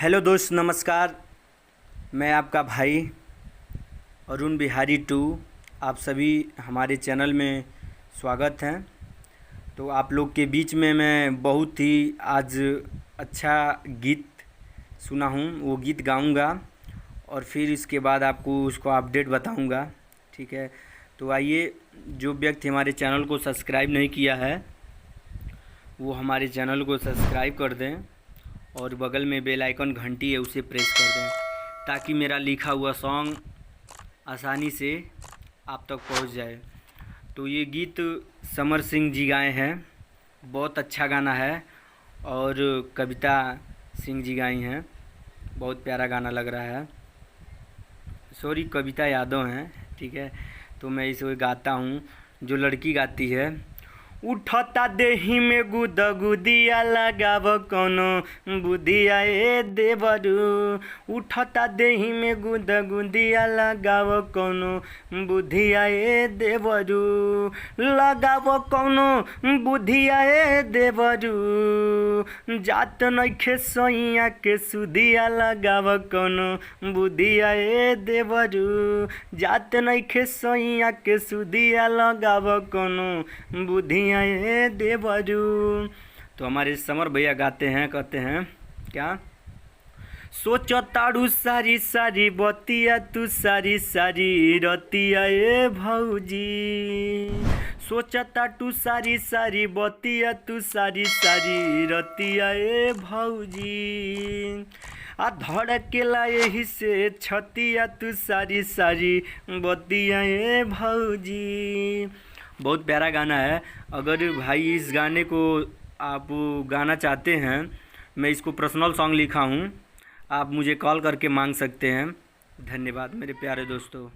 Hello दोस्त, नमस्कार। मैं आपका भाई अरुण बिहारी टू। आप सभी हमारे चैनल में स्वागत है। तो आप लोग के बीच में मैं बहुत ही आज अच्छा गीत सुना हूँ, वो गीत गाऊंगा और फिर इसके बाद आपको उसको अपडेट बताऊंगा। ठीक है, तो आइए, जो व्यक्ति हमारे चैनल को सब्सक्राइब नहीं किया है वो हमारे चैनल को सब्सक्राइब कर दें और बगल में बेल आइकन घंटी है उसे प्रेस कर दें, ताकि मेरा लिखा हुआ सॉन्ग आसानी से आप तक पहुंच जाए। तो ये गीत समर सिंह जी गाए हैं, बहुत अच्छा गाना है और कविता सिंह जी गाई हैं, बहुत प्यारा गाना लग रहा है। सॉरी, कविता यादव हैं। ठीक है, तो मैं इसे गाता हूँ। जो लड़की गाती है, उठता देही में गुदगुदिया लगाव कौनो बुधिया ए देवरू। उठता देही में गुदगुदिया लगाव कौनो बुधिया ए देवरू। लगाव कौनो बुधिया ए देवरू। जात नइखे सैया के सुधिया लगाव कौनो बुधिया ए देवरू। जात नइखे सैया के सुधिया लगाव कौनो बुधिया ए देवरू। तो हमारे समर भैया गाते हैं, कहते हैं क्या, सोचो ताड़ू सारी सारी बतिया तू सारी सारी रतिया ए भौजी। सोचता तू सारी सारी बतिया तू सारी सारी रतिया ए भौजी। आ धड़केला यही से छतिया तू सारी सारी बतिया ए भौजी। बहुत प्यारा गाना है। अगर भाई इस गाने को आप गाना चाहते हैं, मैं इसको पर्सनल सॉन्ग लिखा हूँ, आप मुझे कॉल करके मांग सकते हैं। धन्यवाद मेरे प्यारे दोस्तों।